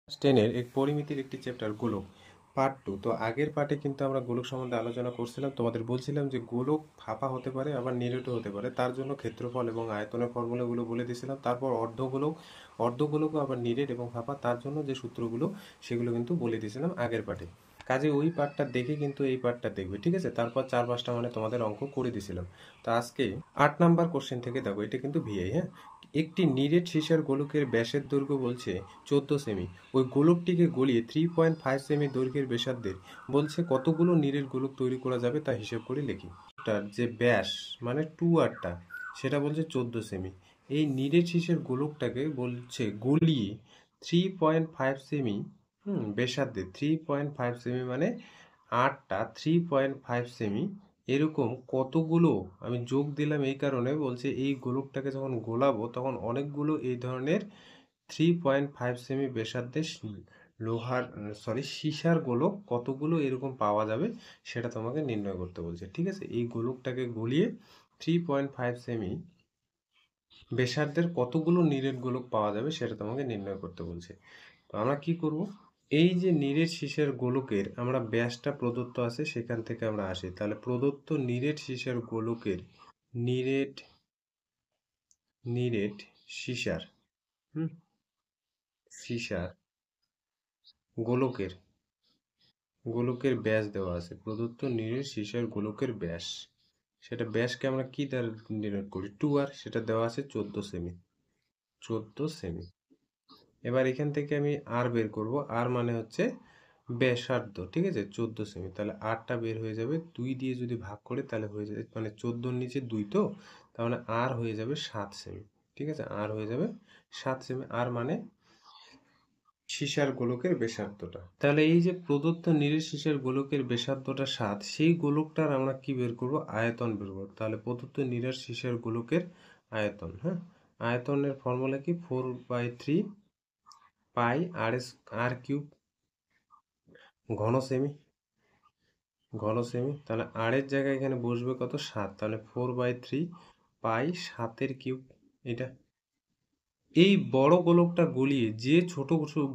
টেনের এক পরিমিতির একটি চ্যাপ্টার গোলক পার্ট 2। তো আগের পার্টে কিন্তু আমরা গোলক সম্বন্ধে আলোচনা করছিলাম, তোমাদের বলছিলাম যে গোলক ফাঁপা হতে পারে আবার নিরেটও হতে পারে, তার জন্য ক্ষেত্রফল এবং আয়তনের ফর্মুলাগুলো বলে দিয়েছিলাম। তারপর অর্ধগোলকও আবার নিরেট এবং ফাঁপা, তার জন্য যে সূত্রগুলো সেগুলো কিন্তু বলে দিয়েছিলাম আগের পার্টে। কাজে ওই পার্টটা দেখে কিন্তু এই পার্টটা দেখবে, ঠিক আছে? তারপর 4-5টা মানে তোমাদের অঙ্ক করে দিয়েছিলাম। তো আজকে 8 নাম্বার কোশ্চেন থেকে দেখো, এটা কিন্তু ভিআই, হ্যাঁ। একটি নিরেট সীসার গোলকের ব্যাসের দৈর্ঘ্য বলছে 14 সেমি। ওই গোলকটিকে গলিয়ে 3.5 সেমি দৈর্ঘ্যের ব্যাসার্ধের বলছে কতগুলো নিরেট গোলক তৈরি করা যাবে তা হিসেব করে লিখি। তার যে ব্যাস মানে 2rটা সেটা বলছে 14 সেমি। এই নিরেট সীসার গোলকটাকে বলছে গলিয়ে 3.5 সেমি ব্যাসার্ধে, 3.5 সেমি মানে 8টা 3.5 সেমি এরকম কতগুলো আমি যোগ দিলাম এই কারণে, বলছে এই গোলকটাকে যখন গোলাবো তখন অনেকগুলো এই ধরনের 3.5 সেমি ব্যাসার্ধের সীসার গোলক কতগুলো এরকম পাওয়া যাবে সেটা তোমাকে নির্ণয় করতে বলছে, ঠিক আছে? এই গোলকটাকে গলিয়ে 3.5 সেমি ব্যাসার্ধের কতগুলো নিরেট গোলক পাওয়া যাবে সেটা তোমাকে নির্ণয় করতে বলছে। তো আমরা কি করব, এই যে নিরেট সীসার গোলকের আমরা ব্যাসটা প্রদত্ত আছে সেখান থেকে আমরা আসি। তাহলে প্রদত্ত নিরেট সীসার গোলকের নিরেট নিরেট সীসার সীসার গোলকের গোলকের ব্যাস দেওয়া আছে। প্রদত্ত নিরেট সীসার গোলকের ব্যাস, সেটা ব্যাসকে আমরা কি দ্বারা নির্ণয় করি? 2r, সেটা দেওয়া আছে 14 সেমি। 14 সেমি। এবার এখান থেকে আমি আর বের করব, আর মানে হচ্ছে ব্যাসার্ধ, ঠিক আছে? 14 সেমি। তাহলে আরটা বের হয়ে যাবে 2 দিয়ে যদি ভাগ করে, তাহলে হয়ে যাবে মানে 14 নিচে 2, তো তার মানে আর হয়ে যাবে 7 সেমি, ঠিক আছে? আর হয়ে যাবে 7 সেমি, আর মানে সীসার গোলকের ব্যাসার্ধটা। তাহলে এই যে প্রদত্ত নিরেট সীসার গোলকের ব্যাসার্ধটা 7, সেই গোলকটার আমরা কি বের করব? আয়তন বের করব। তাহলে প্রদত্ত নিরেট সীসার গোলকের আয়তন, হ্যাঁ। আয়তনের ফর্মুলা কি? 4/3 পাই আর কিউব ঘন সেমি। তাহলে আর এর জায়গায় এখানে বসবে কত? 7। তাহলে 4/3 পাই 7 কিউব। এটা এই বড় গোলকটা গলিয়ে যে ছোট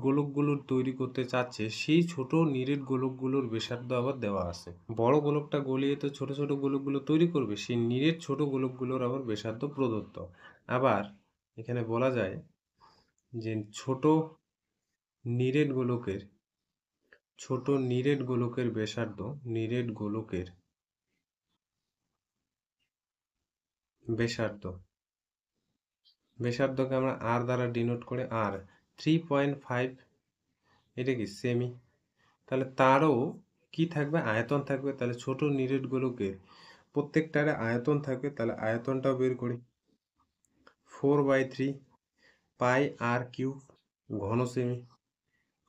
গোলকগুলোর তৈরি করতে চাচ্ছে সেই ছোট নিরেট গোলকগুলোর ব্যাসার্ধ আবার দেওয়া আছে। বড় গোলকটা গলিয়ে তো ছোট ছোট গোলকগুলো তৈরি করবে, সেই নিরেট ছোট গোলকগুলোর আবার ব্যাসার্ধ প্রদত্ত। আবার এখানে বলা যায় যে ছোট নিরেট গোলকের ব্যাসার্ধকে আমরা আর দ্বারা ডিনোট করে, আর 3.5 এটা কি সেমি। তাহলে তারও কি থাকবে? আয়তন থাকবে। তাহলে ছোট নিরেট গোলকের প্রত্যেকটার আয়তন থাকবে, তাহলে আয়তনটাও বের করি। 4/3 পাই আর কিউব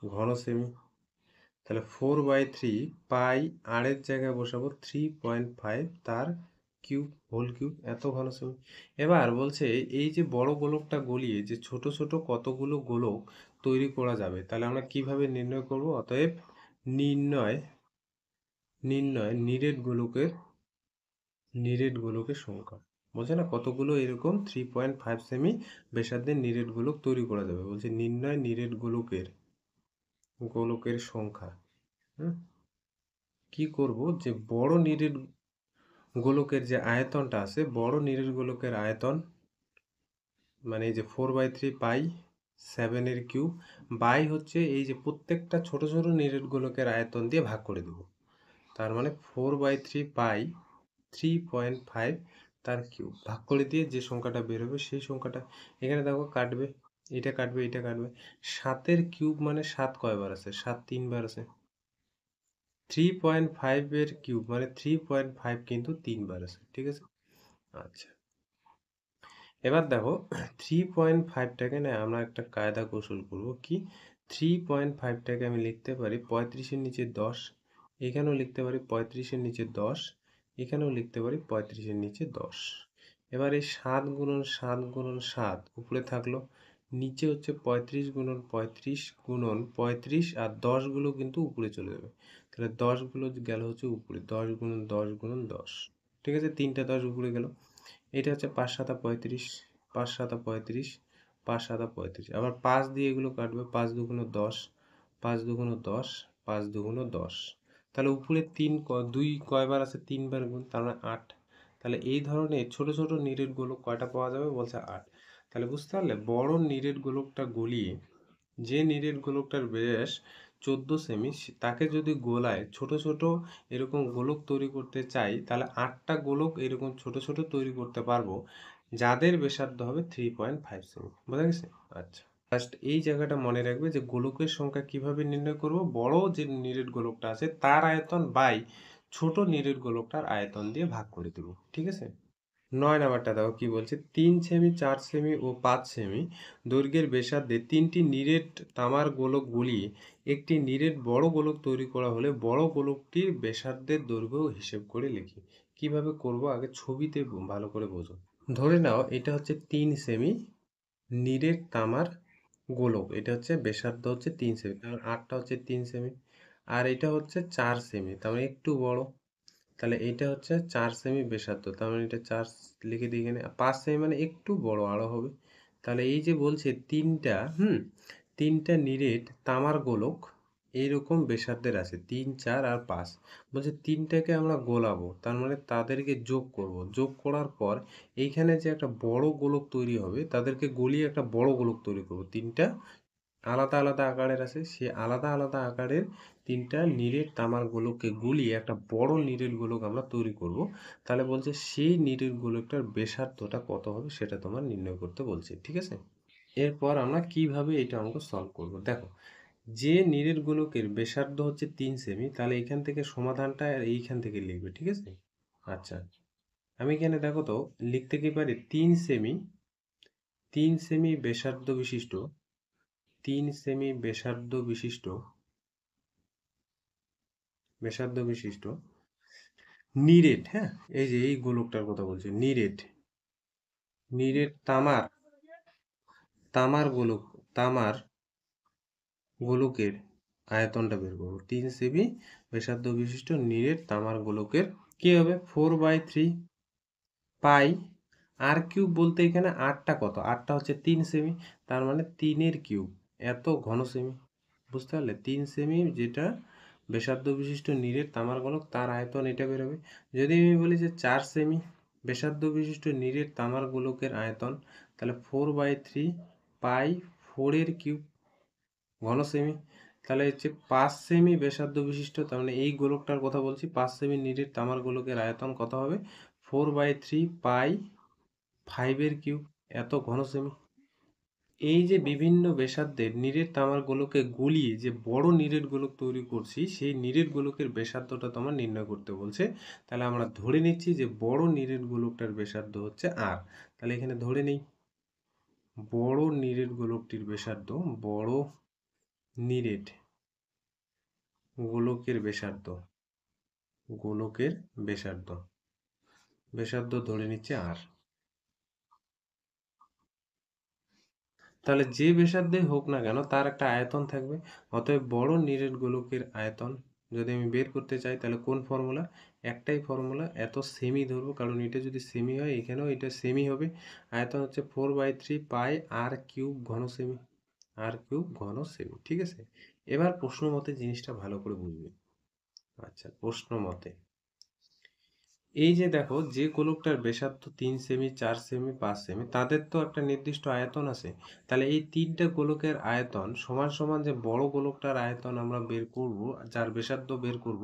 ঘন সেমি। তাহলে 4/3 পাই আর এর জায়গায় বসাবো 3.5 তার কিউব হোল কিউব, এত ঘন সেমি। এবার বলছে এই যে বড় গোলকটা গলিয়ে যে ছোট ছোট কতগুলো গোলক তৈরি করা যাবে, তাহলে আমরা কিভাবে নির্ণয় করব? অতএব নির্ণয় নিরেট গোলকের সংখ্যা। বলছে না কতগুলো এরকম 3.5 সেমি ব্যাসার্ধের নিরেট গোলক তৈরি করা যাবে। বলছে নির্ণয় নিরেট গোলকের সংখ্যা। কি করব, যে বড় নিরেট গোলকের যে আয়তনটা আছে, বড় নিরেট গোলকের আয়তন মানে এই যে 4/3 পাই 7 এর কিউব বাই হচ্ছে এই যে প্রত্যেকটা ছোট ছোট নিরেট গোলকের আয়তন দিয়ে ভাগ করে দেব। তার মানে 4/3 পাই 3.5 তার কিউব ভাগ করে দিয়ে যে সংখ্যাটা বেরোবে সেই সংখ্যাটা এখানে দেখো কাটবে, এটা কাটবে, এটা কাটবে। 7 কিউব মানে 7 কয়বার আছে? 7 3বার আছে। 3.5 এর কিউব মানে 3.5 কিন্তু 3বার আছে, ঠিক আছে? আচ্ছা, এবার দেখো 3.5টাকে না আমরা একটা কায়দা কৌশল করব। কি? 3.5টাকে আমি লিখতে পারি 35-এর নিচে 10, এখানেও লিখতে পারি 35-এর নিচে 10, এখানেও লিখতে পারি 35-এর নিচে 10। এবার এই 7 গুণন 7 গুণন 7 উপরে থাকলো, নিচে হচ্ছে 35 গুণন 35 গুণন 35, আর 10 গুলো কিন্তু উপরে চলে যাবে। তাহলে 10 গুলো গেল হচ্ছে উপরে, 10 গুণন 10 গুণন 10, ঠিক আছে? 3টা 10 উপরে গেল। এটা হচ্ছে 5 7 35, 5 7 35 5 7 35, আবার 5 দিয়ে এগুলো কাটবে, 5 দুগুণ 10, 5 দুগুণ 10, 5 দুগুণ 10। তাহলে উপরে 2 কয়বার আছে, 3 বার গুণ, তার মানে 8। তাহলে এই ধরনের ছোট ছোট নিরেট গোলক কয়টা পাওয়া যাবে বলছে 8। তাহলে বুঝতে পারলে বড় নিরেট গোলকটা গলিয়ে, যে নিরেট গোলকটার ব্যাস 14 সেমি, তাকে যদি গোলায় ছোট ছোট এরকম গোলক তৈরি করতে চাই, তাহলে 8টা গোলক এরকম ছোট ছোট তৈরি করতে পারবো, যাদের ব্যাসার্ধ হবে 3.5 সেমি। বোঝা গেছে? আচ্ছা, জাস্ট এই জায়গাটা মনে রাখবে যে গোলকের সংখ্যা কিভাবে নির্ণয় করব, বড় যে নিরেট গোলকটা আছে তার আয়তন বাই ছোট নিরেট গোলকটার আয়তন দিয়ে ভাগ করে দেব। ঠিক আছে? 9 নাম্বারটা দেখো কি বলছে, 3 সেমি, 4 সেমি ও 5 সেমি দৈর্ঘ্যের ব্যাসার্ধে 3টি নিরেট তামার গোলক গলিয়ে একটি নিরেট বড় গোলক তৈরি করা হলে বড় গোলকটির ব্যাসার্ধের দৈর্ঘ্য হিসেব করে লিখি। কিভাবে করব আগে ছবিতে ভালো করে বোঝো। ধরে নাও এটা হচ্ছে 3 সেমি নিরেট তামার গোলক, এটা হচ্ছে ব্যাসার্ধ হচ্ছে 3 সেমি, কারণ 8টা হচ্ছে 3 সেমি, আর এটা হচ্ছে 4 সেমি, তার মানে একটু বড়। তাহলে এটা হচ্ছে 4 সেমি ব্যাসার্ধ, তার মানে এটা 4 লিখে দিই এখানে। 5 সেমি মানে একটু বড় আরো হবে। তাহলে এই যে বলছে তিনটা নিরেট তামার গোলক এইরকম ব্যাসার্ধের আছে, 3 4 আর 5। বলছে তিনটাকে আমরা গোলাবো, তার মানে তাদেরকে যোগ করব, যোগ করার পর এইখানে যে একটা বড় গোলক তৈরি হবে তাদেরকে গলিয়ে একটা বড় গোলক তৈরি করব। তিনটা আলাদা আলাদা আকারের আছে, সে আলাদা আলাদা আকারের তিনটা নিরেট তামার গোলককে গুলিয়ে একটা বড় নিরেট গোলক আমরা তৈরি করব। তাহলে বলছে সেই নিরেট গোলকটার ব্যাসার্ধটা কত হবে সেটা তোমার নির্ণয় করতে বলছে। ঠিক আছে? এরপর আমরা কিভাবে এটা অঙ্ক সলভ করব, দেখো যে নিরেট গোলকের ব্যাসার্ধ হচ্ছে 3 সেমি, তাহলে এখান থেকে সমাধানটা এইখান থেকে লিখবে। ঠিক আছে? আচ্ছা, আমি এখানে দেখো তো লিখতে কি পারি, 3 সেমি ব্যাসার্ধ বিশিষ্ট, 3 সেমি ব্যাসার্ধ বিশিষ্ট নিরেট, হ্যাঁ, এই যে এই গোলকটার কথা বলছে, নিরেট নিরেট তামার গোলক, তামার গোলকের আয়তনটা বের করবো। 3 সেমি ব্যাসার্ধ বিশিষ্ট নিরেট তামার গোলকের কি হবে, 4/3 পাই আর কিউব, বলতে এখানে 8টা কত, 8টা হচ্ছে 3 সেমি, তার মানে 3-এর কিউব, এত ঘন সেমি। বুঝতে পারলে? 3 সেমি যেটা ব্যাসার্ধ বিশিষ্ট নিরেট তামার গোলক, তার আয়তন এটা বেরোবে। যদি আমি বলি যে 4 সেমি ব্যাসার্ধ বিশিষ্ট নিরেট তামার গোলকের আয়তন, তাহলে 4/3 পাই 4-এর কিউব ঘন সেমি। তাহলে হচ্ছে 5 সেমি ব্যাসার্ধ বিশিষ্ট, তার মানে এই গোলকটার কথা বলছি, 5 সেমি নিরেট তামার গোলকের আয়তন কত হবে, 4/3 পাই 5-এর কিউব, এত ঘন সেমি। এই যে বিভিন্ন ব্যাসার্ধের নিরেট তামার গোলকে গুলিয়ে যে বড় নিরেট গোলক তৈরি করছি, সেই নিরেট গোলকের ব্যাসার্ধটা তোমার নির্ণয় করতে বলছে। তাহলে আমরা ধরে নিচ্ছি যে বড় নিরেট গোলকটার ব্যাসার্ধ হচ্ছে আর। তাহলে এখানে ধরে নেই বড় নিরেট গোলকটির ব্যাসার্ধ, বড় নিরেট গোলকের ব্যাসার্ধ, গোলকের ব্যাসার্ধ ব্যাসার্ধ ধরে নিচ্ছে আর। তাহলে যে ব্যাসার্ধেই হোক না কেন তার একটা আয়তন থাকবে, অতএব বড় নিরেট গোলকের আয়তন যদি আমি বের করতে চাই, তাহলে কোন ফর্মুলা, একটাই ফর্মুলা, এত সেমি ধরবো, কারণ এটা যদি সেমি হয় এখানেও এটা সেমি হবে। আয়তন হচ্ছে 4/3 পাই আর কিউব ঘন সেমি, আর কিউব ঘন সেমি। ঠিক আছে? এবার প্রশ্ন মতে জিনিসটা ভালো করে বুঝবে। আচ্ছা, প্রশ্ন মতে এই যে দেখো যে গোলকটার ব্যাসার্ধ 3 সেমি, 4 সেমি, 5 সেমি, তাদের তো একটা নির্দিষ্ট আয়তন আছে। তাহলে এই তিনটা গোলকের আয়তন সমান সমান যে বড় গোলকটার আয়তন আমরা বের করব, যার ব্যাসার্ধ বের করব,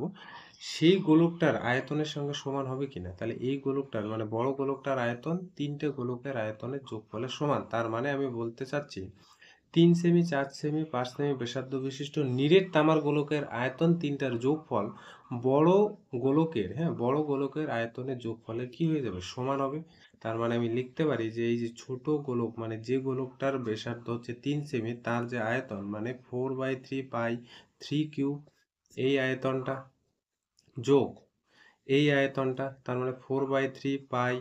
সেই গোলকটার আয়তনের সঙ্গে সমান হবে কিনা। তাহলে এই গোলকটার মানে বড় গোলকটার আয়তন তিনটে গোলকের আয়তনের যোগফলের সমান। তার মানে আমি বলতে চাচ্ছি 3 সেমি, 4 সেমি, 5 সেমি ব্যাসার্ধ বিশিষ্ট নিরেট তামার গোলকের আয়তন তিনটার যোগফল বড় বড় গোলকের আয়তনের যোগফলের কি হয়ে যাবে, সমান হবে। তার মানে আমি লিখতে পারি যে এই যে ছোট গোলক মানে যে গোলকটার ব্যাসার্ধ হচ্ছে 3 সেমি, তার যে আয়তন মানে 4/3 পাই 3 কিউব, এই আয়তনটা যোগ এই আয়তনটা, তার মানে 4/3 পাই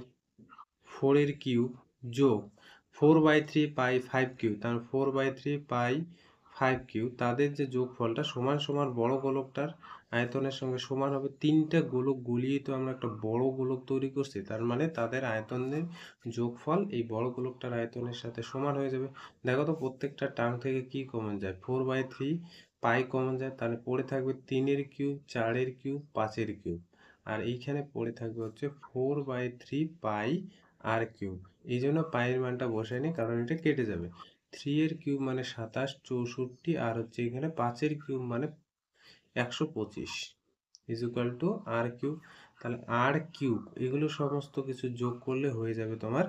4-এর কিউব যোগ 4/3 পাই 5 কিউব, তার 4/3 পাই 5Q তাদের যে যোগফলটা সমান সমান বড় গোলকটার আয়তনের সঙ্গে সমান হবে। তিনটা গোলক গুলিয়ে তো আমরা একটা বড় গোলক তৈরি করছি, তার মানে তাদের আয়তনের যোগফল এই বড় গোলকটার আয়তনের সাথে সমান হয়ে যাবে। দেখো তো প্রত্যেকটা টার্ম থেকে কি কমন যায়, 4/3 পাই কমন যায়, তাহলে পড়ে থাকবে 3 এর কিউব, 4 এর কিউব, 5 এর কিউব, আর এইখানে পড়ে থাকবে হচ্ছে 4/3 পাই আর কিউব। এই জন্য পাইয়ের মানটা বসায়নি, কারণ এটা কেটে যাবে। 3 এর কিউব মানে 27, 64, আর হচ্ছে এখানে 5 এর কিউব মানে 125 is equal to r cube. তাহলে আর কিউব এগুলো সমস্ত কিছু যোগ করলে হয়ে যাবে তোমার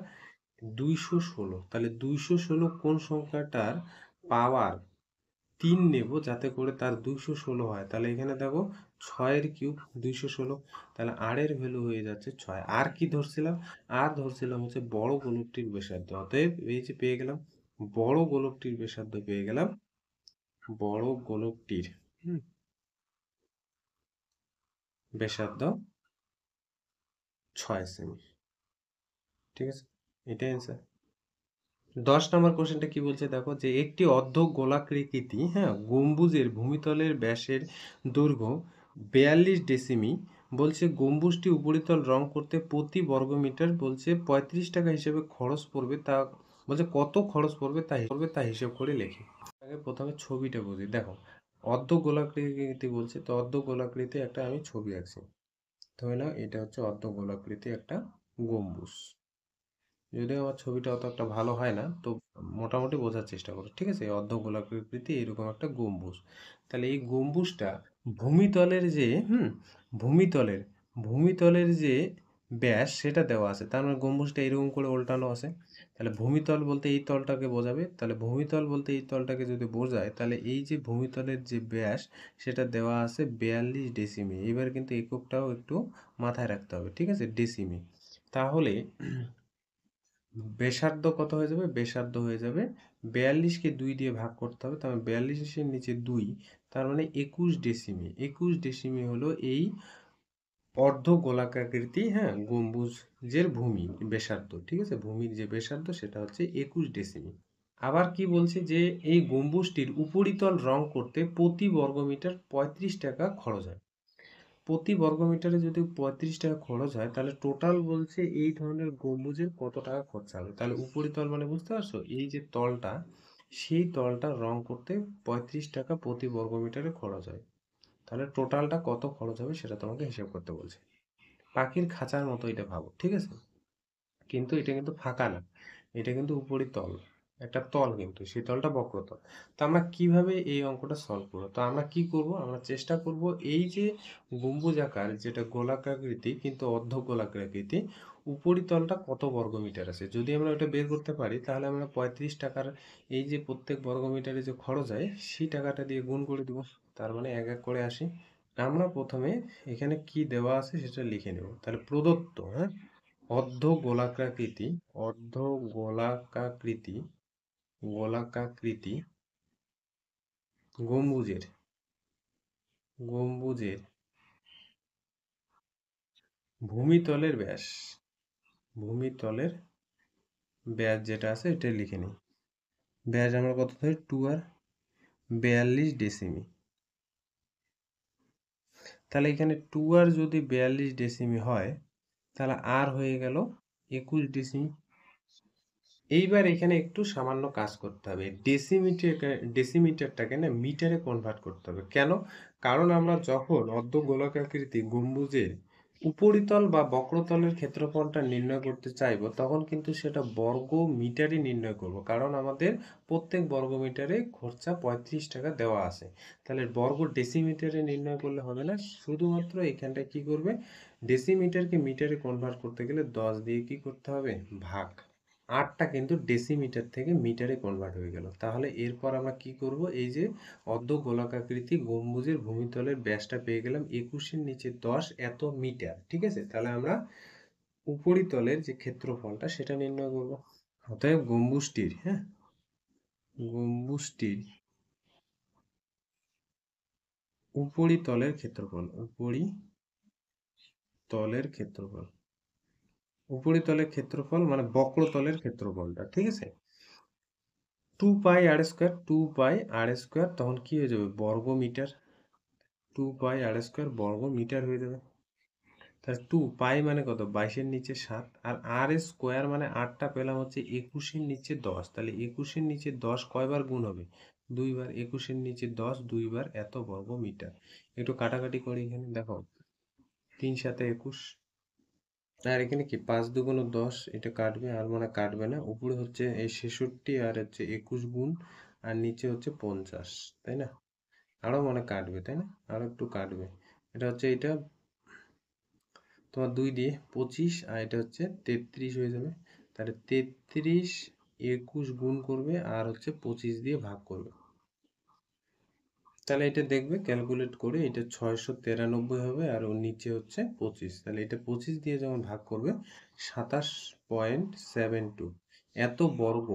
216। তাহলে 216 কোন সংখ্যাটার পাওয়ার 3 নেব যাতে করে তার 216 হয়, তাহলে এখানে দেখো 6 এর কিউব 216, তাহলে আর এর ভ্যালু হয়ে যাচ্ছে 6। আর কি ধরছিলাম, আর ধরছিলাম হচ্ছে বড় গোলকটির ব্যাসার্ধ। অতএব এই যে পেয়ে গেলাম বড় গোলকটির ব্যাসার্ধ পেয়ে গেলাম, বড় গোলকটির ব্যাসার্ধ 6 সেমি। ঠিক আছে, এটাই অ্যান্সার। 10 নম্বর কোশ্চেনটা কি বলছে দেখো, যে একটি অর্ধ গোলাকৃতি গম্বুজের ভূমিতলের ব্যাসের দৈর্ঘ্য 42 ডেসিমি। বলছে গম্বুজটি উপরিতল রং করতে প্রতি বর্গমিটার বলছে 35 টাকা হিসেবে খরচ পড়বে, তা বলছে কত খরচ পড়বে তা হিসেব করে লেখি। আগে প্রথমে ছবিটা বুঝি। দেখো অর্ধ গোলাকৃতি বলছে, তো অর্ধ গোলাকৃতি একটা আমি ছবি আঁকছি। ধরে নাও এটা হচ্ছে অর্ধ গোলাকৃতি একটা গম্বুজ। যদিও আমার ছবিটা অত একটা ভালো হয় না, তো মোটামুটি বোঝার চেষ্টা করো। ঠিক আছে, এই অর্ধ গোলাকৃতি এরকম একটা গম্বুজ। তাহলে এই গম্বুজটা ভূমিতলের যে ভূমিতলের ভূমিতলের যে ব্যাস সেটা দেওয়া আছে, তার মানে গম্বুজটা এরকম করে উল্টানো আছে। তাহলে ভূমিতল বলতে এই তলটাকে বোঝাবে, তাহলে ভূমিতল বলতে এই তলটাকে যদি বোঝায়, তাহলে এই যে ভূমিতলের যে ব্যাস সেটা দেওয়া আছে 42 ডেসিমি। এবার কিন্তু এককটাও একটু মাথায় রাখতে হবে, ঠিক আছে, ডেসিমি। তাহলে ব্যাসার্ধ কত হয়ে যাবে, ব্যাসার্ধ হয়ে যাবে 42কে 2 দিয়ে ভাগ করতে হবে, তার মানে 42-এর নিচে 2, তার মানে 21 ডেসিমি। 21 ডেসিমি হলো এই অর্ধ গোলাকৃতি গম্বুজের ভূমি ব্যাসার্ধ। ঠিক আছে, ভূমির যে ব্যাসার্ধ সেটা হচ্ছে 21 ডেসিমি। আবার কি বলছে, যে এই গম্বুজটির উপরিতল রং করতে প্রতি বর্গমিটার 35 টাকা খরচ হয়। প্রতি বর্গমিটারে যদি 35 টাকা খরচ হয়, তাহলে টোটাল বলছে এই ধরনের গম্বুজের কত টাকা খরচা হবে। তাহলে উপরিতল মানে বুঝতে পারছো, এই যে তলটা, সেই তলটা রং করতে 35 টাকা প্রতি বর্গমিটারে খরচ হয়। তাহলে টোটালটা কত খরচ হবে সেটা তোমাকে হিসাব করতে বলছে। পাখির খাঁচার মতো এটা ভাবো, ঠিক আছে, কিন্তু এটা কিন্তু ফাঁকা না, এটা কিন্তু উপরিতল, একটা তল, কিন্তু সেই তলটা বক্রতল। তো আমরা কিভাবে এই অঙ্কটা সলভ করবো, তো আমরা কি করব, আমরা চেষ্টা করব এই যে গম্বুজাকার যেটা গোলাকৃতি কিন্তু অর্ধ গোলাকৃতি, উপরিতলটা কত বর্গমিটার আছে, যদি আমরা ওটা বের করতে পারি, তাহলে আমরা 35 টাকার এই যে প্রত্যেক বর্গমিটারে যে খরচ হয় সেই টাকাটা দিয়ে গুণ করে দিব। তার মানে এক এক করে আসি। আমরা প্রথমে এখানে কি দেওয়া আছে সেটা লিখে নেব। তাহলে প্রদত্ত অর্ধ গোলাকৃতি অর্ধ গোলাকাকৃতি গোলাকাকৃতি গম্বুজের গম্বুজের ভূমিতলের ব্যাস ভূমিতলের ব্যাস যেটা আছে এটা লিখে নিই। ব্যাস আমরা কত ধরি, 2 আর 42 ডেসিমি। তাহলে এখানে 2 আর যদি 42 ডেসিমি হয়, তাহলে আর হয়ে গেল 21 ডেসিমি। এইবার এখানে একটু সামান্য কাজ করতে হবে, ডেসিমিটারটাকে না মিটারে কনভার্ট করতে হবে। কেন, কারণ আমরা যখন অর্ধ গোলাকৃতি গম্বুজের উপরিতল বা বক্রতলের ক্ষেত্রফলটা নির্ণয় করতে চাইবো, তখন কিন্তু সেটা বর্গ মিটারে নির্ণয় করব, কারণ আমাদের প্রত্যেক বর্গ মিটারে খরচা 35 টাকা দেওয়া আছে। তাহলে বর্গ ডেসিমিটারে নির্ণয় করলে হবে না, শুধুমাত্র এখানটায় কি করবে, ডেসিমিটারকে মিটারে কনভার্ট করতে গেলে 10 দিয়ে কি করতে হবে, ভাগ। 8টা কিন্তু ডেসিমিটার থেকে মিটারে কনভার্ট হয়ে গেল। তাহলে এরপর আমরা কি করব, এই যে অর্ধ গোলাকৃতি গম্বুজের ভূমিতলের ব্যাসটা পেয়ে গেলাম 21-এর নিচে 10 এত মিটার। ঠিক আছে, তাহলে আমরা উপরিতলের যে ক্ষেত্রফলটা সেটা নির্ণয় করব। অতএব গম্বুজটির উপরিতলের ক্ষেত্রফল মানে বক্রতলের ক্ষেত্রফলটা, ঠিক আছে, 2 পাই আর স্কোয়ার তখন কি হয়ে যাবে বর্গ মিটার। 2 পাই আর স্কোয়ার বর্গ মিটার হয়ে যাবে। তাহলে 2 পাই মানে কত 22-এর নিচে 7, আর আর স্কোয়ার মানে 8টা পেলাম হচ্ছে 21-এর নিচে 10, তাহলে 21-এর নিচে 10 কয়বার গুণ হবে 2বার, 21-এর নিচে 10 2বার, এত বর্গ মিটার। একটু কাটাকাটি করি এখানে দেখো, 3 7 21, আর এখানে কি 5 2 10, এটা কাটবে আর মানে কাটবে না, উপরে হচ্ছে এই 66 আর হচ্ছে 21 গুণ, আর নিচে হচ্ছে 50, তাই না? আরো মনে কাটবে তাই না, আরো একটু কাটবে। এটা হচ্ছে এটা তোমার 2 দিয়ে 25, আর এটা হচ্ছে 33 হয়ে যাবে। তাহলে 33 21 গুণ করবে আর হচ্ছে 25 দিয়ে ভাগ করবে। তাহলে এটা দেখবে ক্যালকুলেট করে, এটা 693 হবে আর ওর নিচে হচ্ছে 25, তাহলে এটা 25 দিয়ে যখন ভাগ করবে 27.72, এত বর্গ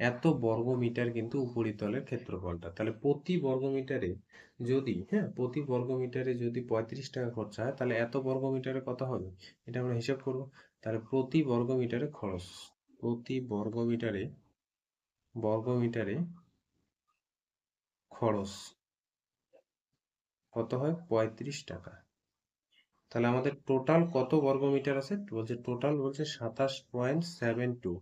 এত বর্গ মিটার কিন্তু উপরিতলের ক্ষেত্রফলটা। তাহলে প্রতি বর্গ মিটারে যদি, হ্যাঁ, প্রতি বর্গ মিটারে যদি 35 টাকা খরচা হয় তাহলে এত বর্গ মিটারে কত হবে, এটা আমরা হিসাব করব। তাহলে প্রতি বর্গ মিটারে খরচ, প্রতি বর্গ মিটারে খরচ কত হয় 35 টাকা। তাহলে আমাদের টোটাল কত বর্গমিটার আছে বলছে, টোটাল বলছে 27.72।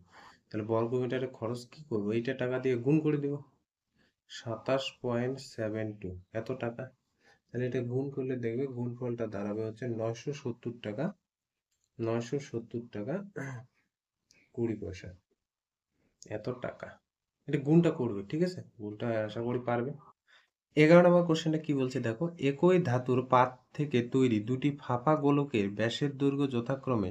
তাহলে বর্গমিটারে খরচ কি করবো, এইটা টাকা দিয়ে গুণ করে দিব, 27.72 এত টাকা। তাহলে এটা গুণ করলে দেখবে গুণফলটা দাঁড়াবে হচ্ছে 970 টাকা, 970 টাকা 20 পয়সা, এত টাকা। এটা গুণটা করবে, ঠিক আছে, গুণটা আশা করি পারবে। 11 নম্বর কোশ্চেনটা কি বলছে দেখো, একই ধাতুর পাত থেকে তৈরি দুটি ফাঁপা গোলকের ব্যাসের দৈর্ঘ্য যথাক্রমে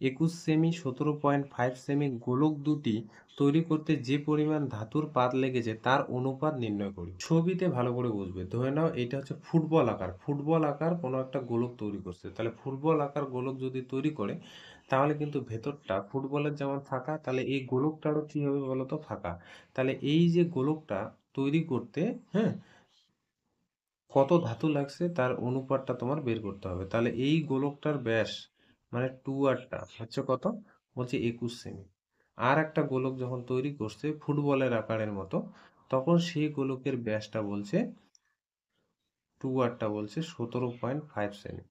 21 সেমি, 17.5 সেমি গোলক দুটি তৈরি করতে যে পরিমাণ ধাতুর পাত লেগেছে তার অনুপাত নির্ণয় করি। ছবিতে ভালো করে বুঝবে, ধরে নাও এটা হচ্ছে ফুটবল আকার কোনো একটা গোলক তৈরি করছে। তাহলে ফুটবল আকার গোলক যদি তৈরি করে তাহলে কিন্তু ভেতরটা ফুটবলের যেমন ফাঁকা, তাহলে এই গোলকটারও কি হবে বলতো ফাঁকা। তাহলে এই যে গোলকটা তৈরি করতে, হ্যাঁ, কত ধাতু লাগছে তার অনুপাতটা তোমার বের করতে হবে। তাহলে এই গোলকটার ব্যাস মানে 2rটা হচ্ছে কত বলছে 21 সেমি। আর একটা গোলক যখন তৈরি করছে ফুটবলের আকারের মতো, তখন সেই গোলকের ব্যাসটা বলছে 2rটা বলছে 17.5 সেমি।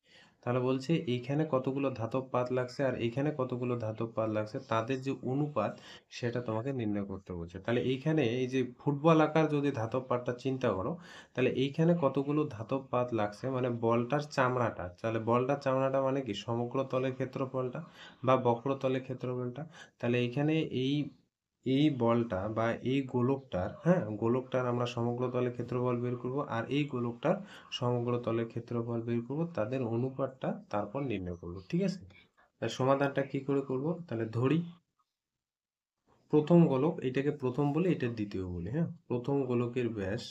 তাহলে বলছে এইখানে কতগুলো ধাতব পাত লাগছে আর এইখানে কতগুলো ধাতব পাত লাগছে, তাদের যে অনুপাত সেটা তোমাকে নির্ণয় করতে বলছে। তাহলে এইখানে এই যে ফুটবল আকার যদি ধাতব পাতটা চিন্তা করো, তাহলে এইখানে কতগুলো ধাতব পাত লাগছে মানে বলটার চামড়াটা, তাহলে বলটার চামড়াটা মানে কি সমগ্র তলের ক্ষেত্রফলটা বা বক্রতলের ক্ষেত্রফলটা। তাহলে এইখানে এই এই বলটা বা এই গোলকটার, হ্যাঁ, গোলকটার আমরা সমগ্র তলের ক্ষেত্রফল বের করব, আর এই গোলকটার সমগ্র তলের ক্ষেত্রফল বের করব, তাদের অনুপাতটা তারপর নির্ণয় করব, ঠিক আছে। তার সমাধানটা কি করে করব, তাহলে ধরি প্রথম গোলক, এটাকে প্রথম বলি এটা দ্বিতীয় বলি, হ্যাঁ, প্রথম গোলকের ব্যাস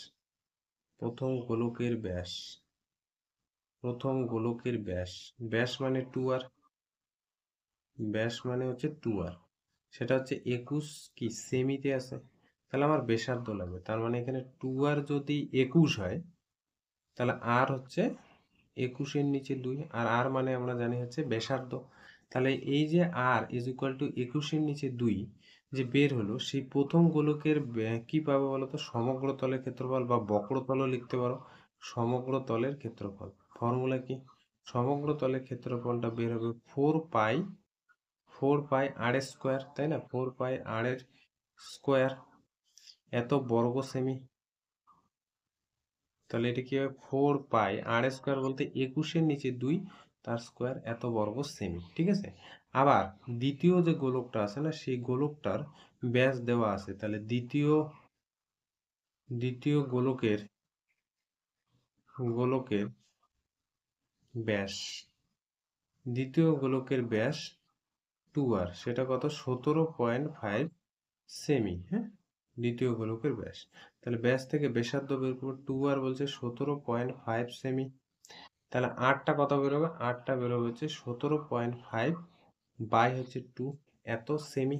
ব্যাস মানে 2r, ব্যাস মানে হচ্ছে 2r, সেটা হচ্ছে 21 কি সেমিতে আছে। তাহলে আমার ব্যাসার্ধ লাগবে, তার মানে এখানে 2r যদি 21 হয় তাহলে আর হচ্ছে 21-এর নিচে 2, আর আর মানে আমরা জানি হচ্ছে ব্যাসার্ধ। তাহলে এই যে আর ইজ ইকুয়াল টু 21-এর নিচে 2 যে বের হলো, সেই প্রথম গোলকের কি পাবো বলতো, সমগ্র তলের ক্ষেত্রফল বা বক্রতলও লিখতে পারো, সমগ্র তলের ক্ষেত্রফল। ফর্মুলা কি, সমগ্র তলের ক্ষেত্রফলটা বের হবে 4 পাই আর স্কোয়ার, তাই না, 4 পাই আর এর স্কোয়ার এত বর্গ সেমি। তাহলে এটা কি হবে 4 পাই আর স্কোয়ার বলতে 21-এর নিচে 2 তার স্কোয়ার এত বর্গ সেমি, ঠিক আছে। আবার দ্বিতীয় যে গোলকটা আছে না, সেই গোলকটার ব্যাস দেওয়া আছে। তাহলে দ্বিতীয় গোলকের ব্যাস দ্বিতীয় গোলকের ব্যাস 2r, সেটা কত 17.5 সেমি, হ্যাঁ, দ্বিতীয় গোলকের ব্যাস। তাহলে ব্যাস থেকে ব্যাসার্ধ বের করবো, 2r বলছে 17.5 সেমি। তাহলে আরটা কত বেরোবে, আরটা বেরোবে হচ্ছে 17.5 বাই হচ্ছে 2 এত সেমি।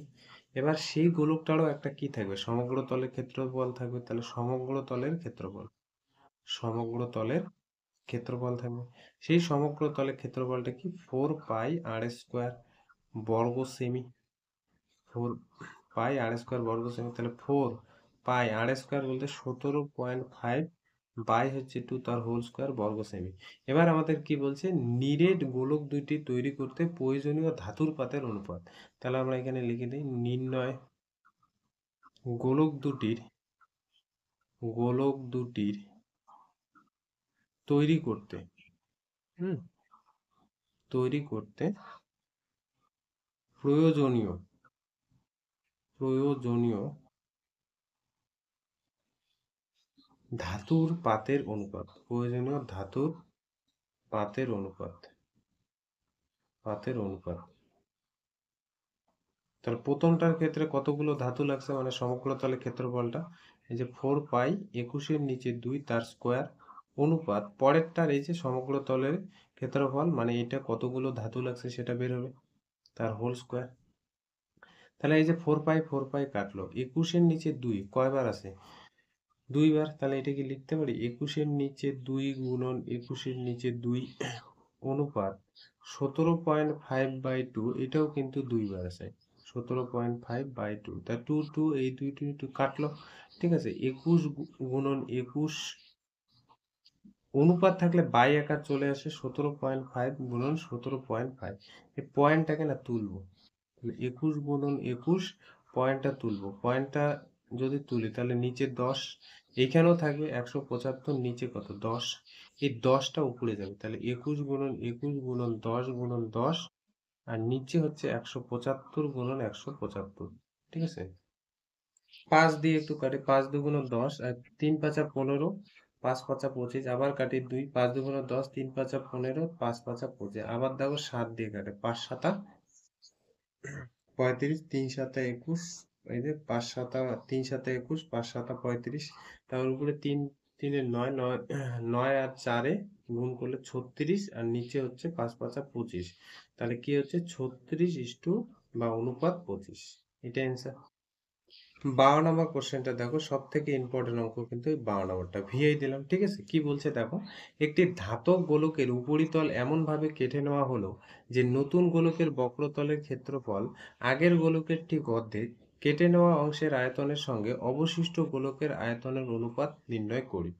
এবার সেই গোলকটারও একটা কি থাকবে, সমগ্র তলের ক্ষেত্রফল থাকবে। তাহলে সমগ্র তলের ক্ষেত্রফল থাকবে। সেই সমগ্র তলের ক্ষেত্রফলটা কি 4 পাই আর স্কোয়ার বর্গ সেমি, 4 পাই আর স্কোয়ার বর্গ সেমি। তাহলে 4 পাই আর স্কোয়ার বলতে 17.5 বাই হচ্ছে 2 তার হোল স্কোয়ার বর্গ সেমি। এবার আমাদের কি বলছে, নিরেট গোলক দুইটি তৈরি করতে প্রয়োজনীয় ধাতুর পাতের অনুপাত। তাহলে আমরা এখানে লিখে দিই, নির্ণয় গোলক দুটির তৈরি করতে হুম তৈরি করতে প্রয়োজনীয় প্রয়োজনীয় ধাতুর পাতের অনুপাত। প্রয়োজনীয় ধাতুর পাতের অনুপাত পাতের অনুপাত তাহলে প্রথমটার ক্ষেত্রে কতগুলো ধাতু লাগছে, মানে সমগ্র তলে ক্ষেত্রফলটা এই যে 4 পাই 21-এর নিচে 2 তার স্কোয়ার অনুপাত পরেরটার এই যে সমগ্র তলের ক্ষেত্রফল, মানে এটা কতগুলো ধাতু লাগছে সেটা বের হবে, তার হোল স্কোয়ার। তাহলে এই যে 4 পাই কাটলো, 21-এর নিচে 2 কয়বার আছে, 2 বার। তাহলে এটা কি লিখতে পারি, 21-এর নিচে 2 গুণন 21-এর নিচে 2 অনুপাত 17.5/2, এটাও কিন্তু 2 বার আছে, 17.5/2, তা 2 এই 2 কাটলো, ঠিক আছে। 21 গুণন 21 অনুপাত থাকলে বাই আকার চলে আসে, 17.5 গুণন 17.5, এই পয়েন্টটাকে না তুলবো, 21 গুণন 21 পয়েন্টটা তুলবো, পয়েন্টটা যদি তুলি তাহলে নিচে 10, এখানেও থাকবে 175, নিচে কত 10, এই 10টা উপরে যাবে, তাহলে 21 গুণন 21 গুণন 10 গুণন 10, আর নিচে হচ্ছে 175 গুণন 175, ঠিক আছে। 5 দিয়ে একটু কাটি, 5 2 গুণ 10 আর 3 5 15, 5 5 25, আবার কাটি 2, 5 2 গুণ 10, 3 5 15, 5 5 25, আবার দেখো 7 দিয়ে কাটে, 5 7 35, 3 7 21, এই যে 5 7 3 7 21, 5 7 35, তার উপরে 3 3 9 9 আর 4-এ গুণ করলে 36, আর নিচে হচ্ছে 5 5 25, তাহলে কি হচ্ছে 36 বা অনুপাত 25, এটা অ্যান্সার। 12 নম্বর কোশ্চেনটা দেখো, সব থেকে ইম্পর্টেন্ট অঙ্ক কিন্তু এই 12 নম্বরটা, ভিআই দিলাম, ঠিক আছে। কি বলছে দেখো, একটি ধাতব গোলকের উপরিতল এমন ভাবে কেটে নেওয়া হলো যে নতুন গোলকের বক্রতলের ক্ষেত্রফল আগের গোলকের ঠিক অর্ধেক, কেটে নেওয়া অংশের আয়তনের সঙ্গে অবশিষ্ট গোলকের আয়তনের অনুপাত নির্ণয় করি।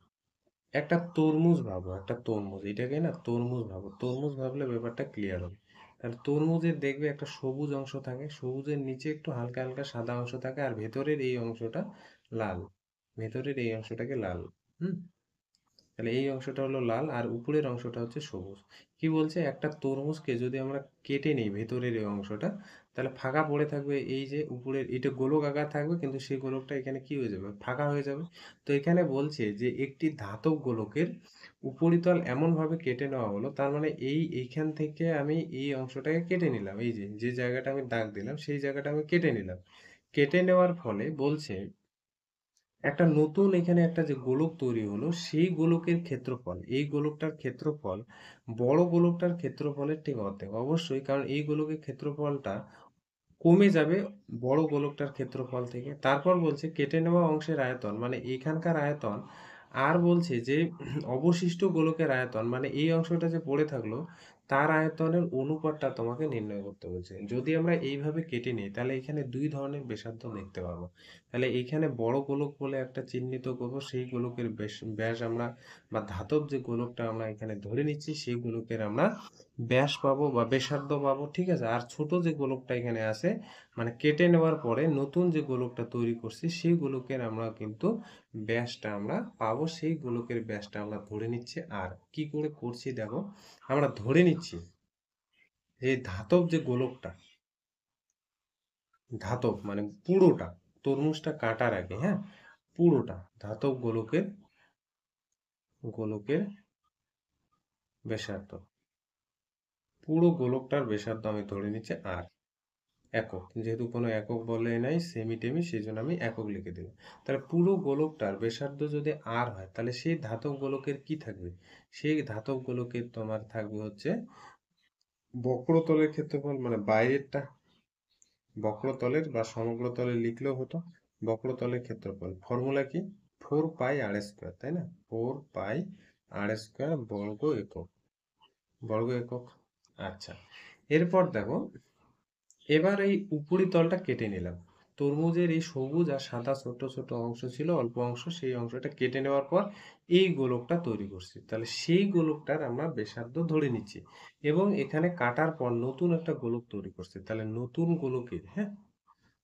একটা তরমুজ ভাবো, একটা তরমুজ, এটাকে না তরমুজ ভাবো, তরমুজ ভাবলে ব্যাপারটা ক্লিয়ার হবে। তাহলে তরমুজের দেখবে একটা সবুজ অংশ থাকে, সবুজের নিচে একটু হালকা হালকা সাদা অংশ থাকে, আর ভেতরের এই অংশটা লাল, ভেতরের এই অংশটাকে লাল। হুম তাহলে এই অংশটা হলো লাল আর উপরের অংশটা হচ্ছে সবুজ। কি বলছে, একটা তরমুজকে যদি আমরা কেটে নিই ভেতরের এই অংশটা, তাহলে ফাঁকা পড়ে থাকবে, এই যে উপরের এটা গোলক আকার থাকবে, কিন্তু সেই গোলকটা এখানে কি হয়ে যাবে, ফাঁকা হয়ে যাবে। তো এখানে বলছে যে একটি ধাতব গোলকের উপরিতল এমন ভাবে কেটে নেওয়া হলো, তার মানে এইখান থেকে আমি এই অংশটাকে কেটে নিলাম, এই যে যে জায়গাটা আমি দাগ দিলাম সেই জায়গাটা আমি কেটে নিলাম। কেটে নেওয়ার ফলে বলছে একটা নতুন এখানে একটা যে গোলক তৈরি হলো, সেই গোলকের ক্ষেত্রফল, এই গোলকটার ক্ষেত্রফল বড় গোলকটার ক্ষেত্রফলের ঠিক অর্ধেক, অবশ্যই, কারণ এই গোলকের ক্ষেত্রফলটা কমে যাবে বড় গোলকটার ক্ষেত্রফল থেকে। তারপর বলছে কেটে নেওয়া অংশের আয়তন, মানে এখানকার আয়তন, আর বলছে যে অবশিষ্ট গোলকের আয়তন, মানে এই অংশটা যে পড়ে থাকলো তার আয়তনের অনুপাতটা তোমাকে নির্ণয় করতে বলছে। যদি আমরা এইভাবে কেটে নিই তাহলে এখানে দুই ধরনের ব্যাসার্ধ দেখতে পাবো। তাহলে এখানে বড় গোলক বলে একটা চিহ্নিত করব, সেই গোলকের ব্যাস আমরা, বা ধাতব যে গোলকটা আমরা এখানে ধরে নিচ্ছি সেই গোলকের আমরা ব্যাস পাবো বা ব্যাসার্ধ পাবো, ঠিক আছে। আর ছোট যে গোলকটা এখানে আছে, মানে কেটে নেওয়ার পরে নতুন যে গোলকটা তৈরি করছি সেই গোলকের আমরা কিন্তু ব্যাসটা আমরা পাবো, সেই গোলকের ব্যাসটা আমরা ধরে নিচ্ছি। আর কি করে করছি দেখো, আমরা ধরে নিচ্ছি যে ধাতব যে গোলকটা, ধাতব মানে পুরোটা, তরমুজটা কাটার আগে, হ্যাঁ, পুরোটা ধাতব গোলকের গোলকের ব্যাসার্ধ, পুরো গোলকটার ব্যাসার্ধ আমি ধরে নিচ্ছি আর একক, যেহেতু কোনো একক বলে নাই সেমি টেমি, সেই জন্য আমি একক লিখে দিলাম। তাহলে পুরো গোলকটার ব্যাসার্ধ যদি আর হয় তাহলে সেই ধাতব গোলকের কি থাকবে, সেই ধাতব গোলকের তোমার থাকবে হচ্ছে বক্রতলের ক্ষেত্রফল, মানে বাইরেরটা বক্রতলের বা সমগ্রতলের লিখলেও হতো, বক্রতলের ক্ষেত্রফল ফর্মুলা কি, 4 পাই r স্কোয়ার, তাই না, 4 পাই r স্কোয়ার বর্গ একক। আচ্ছা, এরপর দেখো, এবার এই উপরিতলটা কেটে নিলাম, তরমুজের এই সবুজ আর সাদা ছোট ছোট অংশ ছিল, অল্প অংশ, সেই অংশটা কেটে নেওয়ার পর এই গোলকটা তৈরি করছি। তাহলে সেই গোলকটার আমরা ব্যাসার্ধ ধরে নিচ্ছি এবং এখানে কাটার পর নতুন একটা গোলক তৈরি করছি। তাহলে নতুন গোলকের, হ্যাঁ,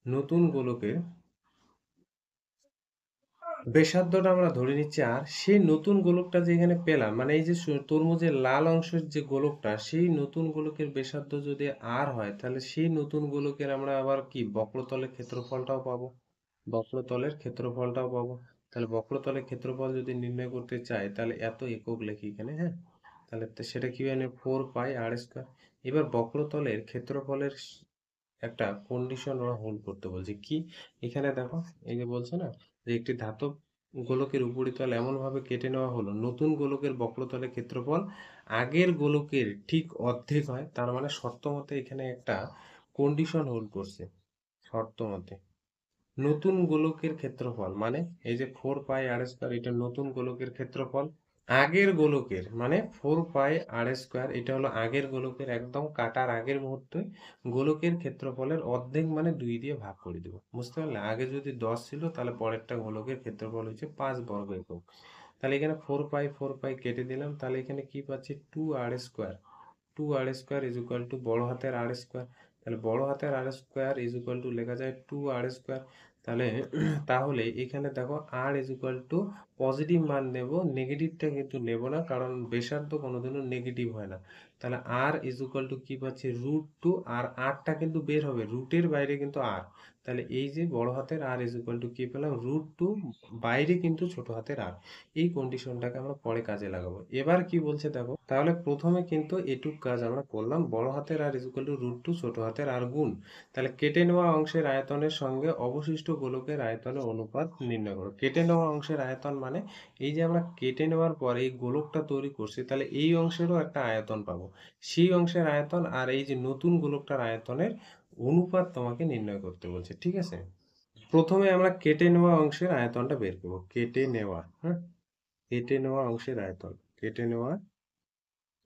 নতুন গোলকের ব্যাসার্ধটা আমরা ধরে নিচ্ছি, আর সেই নতুন গোলকটা যে এখানে পেলাম, মানে এই যে তরমুজের লাল অংশের যে গোলকটা, সেই নতুন গোলকের ব্যাসার্ধ যদি আর হয়, তাহলে সেই নতুন গোলকের আমরা আবার কি বক্রতলের ক্ষেত্রফলটাও পাবো, বক্রতলের ক্ষেত্রফলটাও পাবো। তাহলে বক্রতলের ক্ষেত্রফল যদি নির্ণয় করতে চাই, তাহলে এত একক লিখি এখানে, হ্যাঁ। তাহলে সেটা কি মানে 4 পাই r স্কোয়ার। এবার বক্রতলের ক্ষেত্রফলের একটা কন্ডিশন ওরা হোল্ড করতে বলছে কি, এখানে দেখো, এই যে বলছে না যে একটি ধাতব গোলকের উপরিতল এমন ভাবে কেটে নেওয়া হলো নতুন গোলকের বক্রতলের ক্ষেত্রফল আগের গোলকের ঠিক অর্ধেক হয়। তার মানে শর্ত মতে এখানে একটা কন্ডিশন হোল্ড করছে, শর্ত মতে নতুন গোলকের ক্ষেত্রফল মানে এই যে 4 পাই r স্কোয়ার, এটা নতুন গোলকের ক্ষেত্রফল আগের গোলকের, মানে 4 পাই r স্কোয়ার, এটা হলো আগের গোলকের, একদম কাটার আগের মুহূর্তে গোলকের ক্ষেত্রফলের অর্ধেক মানে 2 দিয়ে ভাগ করে দেবো, বুঝতে পারলে? আগে যদি 10 ছিল, তাহলে পরেরটা গোলকের ক্ষেত্রফল হচ্ছে 5 বর্গ একক। তাহলে এখানে 4 পাই কেটে দিলাম, তাহলে এখানে কি পাচ্ছি, 2r square. 2r square is equal two বড় হাতের আর স্কোয়ার। তাহলে বড় হাতের আর স্কোয়ার ইজ ইকুয়াল টু লেখা যায় 2r স্কোয়ার। তাহলে তাহলে এখানে দেখো আর ইজ ইকুয়াল টু পজিটিভ মান নেব, নেগেটিভটা কিন্তু নেব না, কারণ ব্যাসার্ধ কোনোদিনও নেগেটিভ হয় না। তাহলে আর ইজ ইকুয়াল টু কি পাচ্ছি, √2, আর আরটা কিন্তু বের হবে, রুটের বাইরে কিন্তু আর। তাহলে এই যে বড় হাতের আর ইজ ইকুয়াল টু কি পেলাম, √2, বাইরে কিন্তু ছোট হাতের আর। এই কন্ডিশনটাকে আমরা পরে কাজে লাগাবো। এবার কি বলছে দেখো, তাহলে প্রথমে কিন্তু এটুক কাজ আমরা করলাম, বড় হাতের আর ইজ ইকুয়াল টু √2, ছোট হাতের আর গুণ। তাহলে কেটে নেওয়া অংশের আয়তনের সঙ্গে অবশিষ্ট গোলকের আয়তনের অনুপাত নির্ণয় করো। কেটে নেওয়া অংশের আয়তন মানে এই যে আমরা কেটে নেওয়ার পর এই গোলকটা তৈরি করছি, তাহলে এই অংশেরও একটা আয়তন পাবো। সেই অংশের আয়তন আর এই যে নতুন গোলকটার আয়তনের অনুপাত তোমাকে নির্ণয় করতে বলছে, ঠিক আছে? প্রথমে আমরা কেটে নেওয়া অংশের আয়তনটা বের করবো। কেটে নেওয়া, হ্যাঁ, কেটে নেওয়া অংশের আয়তন, কেটে নেওয়া,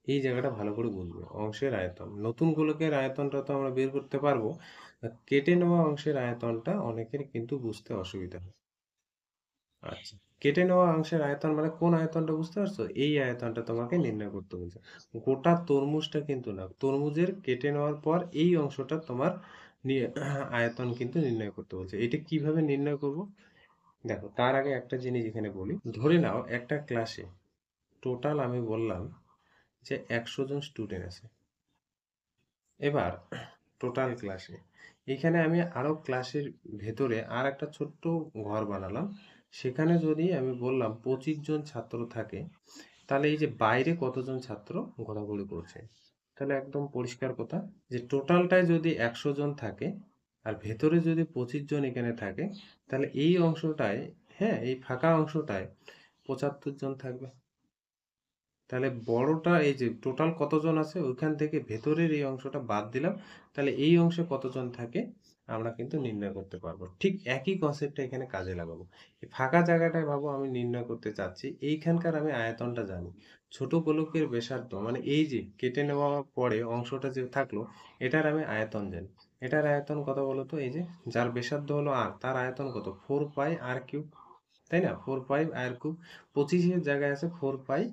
এই জায়গাটা ভালো করে বুঝবে, অংশের আয়তন। নতুন গোলকের আয়তনটা তো আমরা বের করতে পারবো, আর কেটে নেওয়া অংশের আয়তনটা অনেকের কিন্তু বুঝতে অসুবিধা হয়। আচ্ছা, কেটে নেওয়া অংশের আয়তন মানে কোন আয়তনটা বুঝতে পারছো? এই আয়তনটা তোমাকে নির্ণয় করতে বলছে, গোটা তরমুজটা কিন্তু না, তরমুজের কেটে নেওয়ার পর এই অংশটা তোমার আয়তন কিন্তু নির্ণয় করতে বলছে। এটা কিভাবে নির্ণয় করব দেখো, তার আগে একটা জিনিস এখানে বলি। ধরে নাও একটা ক্লাসে টোটাল আমি বললাম যে 100 জন স্টুডেন্ট আছে। এবার টোটাল ক্লাসে এখানে আমি আরো ক্লাসের ভেতরে আর একটা ছোট্ট ঘর বানালাম, সেখানে যদি আমি বললাম 25 জন ছাত্র থাকে, তাহলে এই যে বাইরে কতজন ছাত্র ঘোরাঘুরি করছে? তাহলে একদম পরিষ্কার কথা যে টোটালটায় যদি 100 জন থাকে আর ভেতরে যদি 25 জন এখানে থাকে, তাহলে এই অংশটায়, হ্যাঁ, এই ফাঁকা অংশটায় 75 জন থাকবে। তাহলে বড়টা এই যে টোটাল কতজন আছে ওইখান থেকে ভেতরের এই অংশটা বাদ দিলাম, তাহলে এই অংশে কতজন থাকে আমরা কিন্তু নির্ণয় করতে পারবো। ঠিক একই কনসেপ্টটা এখানে কাজে লাগাবো। এই ফাঁকা জায়গাটায় ভাবো আমি নির্ণয় করতে চাচ্ছি, এইখানকার আমি আয়তনটা জানি, ছোট গোলকের ব্যাসার্ধ মানে এই যে কেটে নেওয়ার পরে অংশটা যে থাকলো, এটার আমি আয়তন জানি। এটার আয়তন কত বলতো, এই যে যার ব্যাসার্ধ হলো আর, তার আয়তন কত, 4 পাই r কিউব, তাই না? 4 পাই r কিউব, 25-এর জায়গায় আছে 4 পাই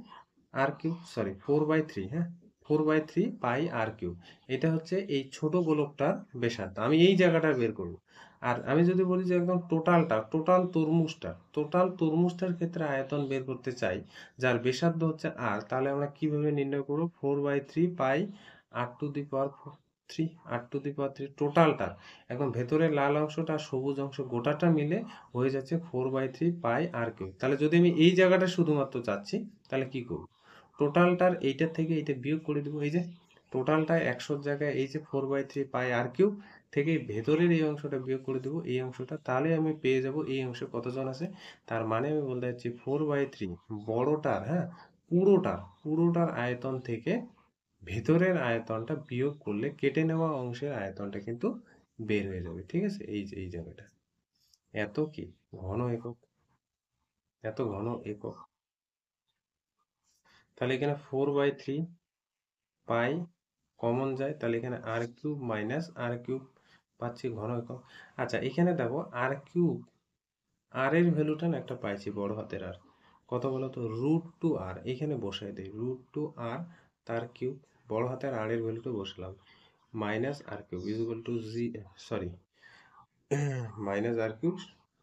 r কিউব, সরি 4/3, হ্যাঁ, 4/3 পাই r কিউব। এটা হচ্ছে এই ছোট গোলকটার ব্যাসার্ধ, আমি এই জায়গাটা বের করব। আর আমি যদি বলি যে একদম টোটালটা, টোটাল তরমুজটার ক্ষেত্রে আয়তন বের করতে চাই, যার ব্যাসার্ধ হচ্ছে আর, তাহলে আমরা কিভাবে নির্ণয় করব, 4/3 pi r to the power 3, r to the power 3 টোটালটা, একদম ভেতরের লাল অংশটা আর সবুজ অংশ গোটাটা মিলে হয়ে যাচ্ছে 4/3 পাই r কিউব। তাহলে যদি আমি এই জায়গাটা শুধুমাত্র চাচ্ছি, তাহলে কি করব, টোটালটার এইটার থেকে এইটা বিয়োগ করে দেবো। এই যে টোটালটা 100-র জায়গায় এই যে 4/3 পাই r কিউব থেকে ভেতরের এই অংশটা বিয়োগ করে দেবো, এই অংশটা, তাহলে আমি পেয়ে যাব এই অংশে কতজন আছে। তার মানে আমি বলতে চাচ্ছি 4/3 বড়টার, হ্যাঁ, পুরোটার আয়তন থেকে ভেতরের আয়তনটা বিয়োগ করলে কেটে নেওয়া অংশের আয়তনটা কিন্তু বের হয়ে যাবে, ঠিক আছে? এই যে এই জায়গাটা, এত কি ঘন একক, এত ঘন একক। তাহলে এখানে 4/3 পাই কমন যায়, তাহলে এখানে r cube minus r cube পাচ্ছি ঘন একক। আচ্ছা এখানে দেখো আর কিউব, আর এর ভ্যালুটা না একটা পাইছি বড় হাতের আর, কত বলো তো, √2r, এখানে বসাই দেই √2r তার কিউব, বড় হাতের আর এর ভ্যালুটা বসালাম, minus r cube is equal to g, sorry, minus r cube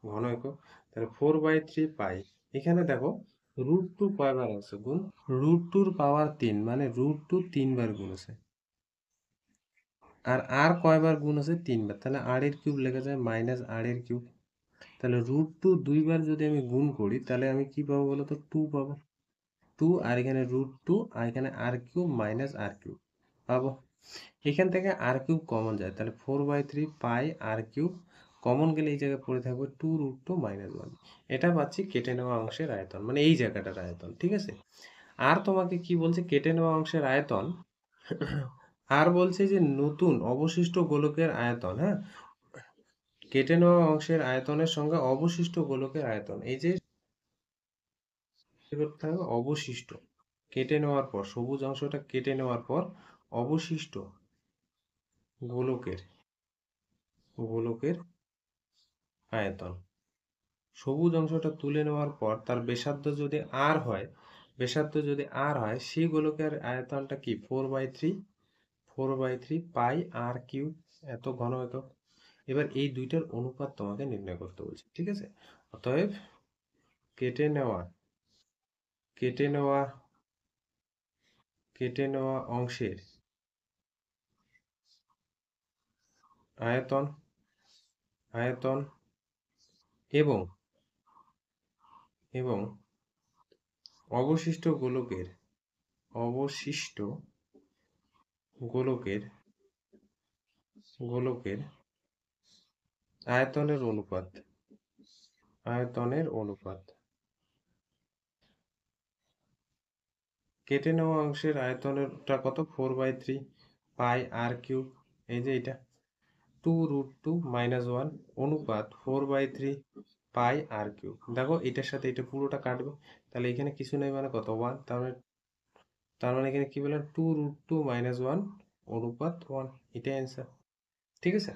ঘন একক, তাহলে 4/3 পাই। এখানে দেখো √2 কয়বার আছে গুণ, √2 এর পাওয়ার 3, মানে √2 3 বার গুণ আছে, আর আর কয়বার গুণ আছে 3 বার, তাহলে আর এর কিউব লেখা যায় মাইনাস আর এর কিউব। তাহলে √2 2বার যদি আমি গুণ করি তাহলে আমি কি পাবো বলো তো, 2 পাবো। 2, আর এখানে √2, আর এখানে আর কিউব মাইনাস আর কিউব পাবো। এখান থেকে আর কিউব কমন যায়, তাহলে 4/3 পাই আর কিউব কমন গেলে এই জায়গায় পড়ে থাকবে 2√2 - 1। এটা পাচ্ছি কেটে নেওয়া অংশের আয়তন, মানে এই জায়গাটার আয়তন, ঠিক আছে। আর তোমাকে কি বলছে, কেটে নেওয়া অংশের আয়তন, আর বলছে যে নতুন অবশিষ্ট গোলকের আয়তন, হ্যাঁ, কেটে নেওয়া অংশের আয়তনের সঙ্গে অবশিষ্ট গোলকের আয়তন, এই যে করতে হবে অবশিষ্ট, কেটে নেওয়ার পর সবুজ অংশটা কেটে নেওয়ার পর অবশিষ্ট গোলকের, গোলকের আয়তন, সবুজ অংশটা তুলে নেওয়ার পর তার ব্যাসার্ধ যদি আর হয়, ব্যাসার্ধ যদি আর হয়, সেই গোলকের আয়তনটা কি 4/3, 4/3 পাই আর কিউব, এত ঘন একক। এবার এই দুইটার অনুপাত তোমাকে নির্ণয় করতে বলছে, ঠিক আছে। অতএব কেটে নেওয়া, কেটে নেওয়া, কেটে নেওয়া অংশের আয়তন, আয়তন এবং এবং অবশিষ্ট গোলকের, অবশিষ্ট গোলকের, গোলকের আয়তনের অনুপাত, আয়তনের অনুপাত। কেটে নেওয়া অংশের আয়তনটা কত, 4/3 পাই আর কিউব, এই যে এটা 2√2 - 1 অনুপাত 4/3 পাই আর কিউব। দেখো এটার সাথে এটা পুরোটা কাটবে, তাহলে এখানে কিছু নেই মানে কত, 1, তার মানে এখানে কি বললাম, 2√2 - 1 অনুপাত 1, এটাই অ্যান্সার, ঠিক আছে।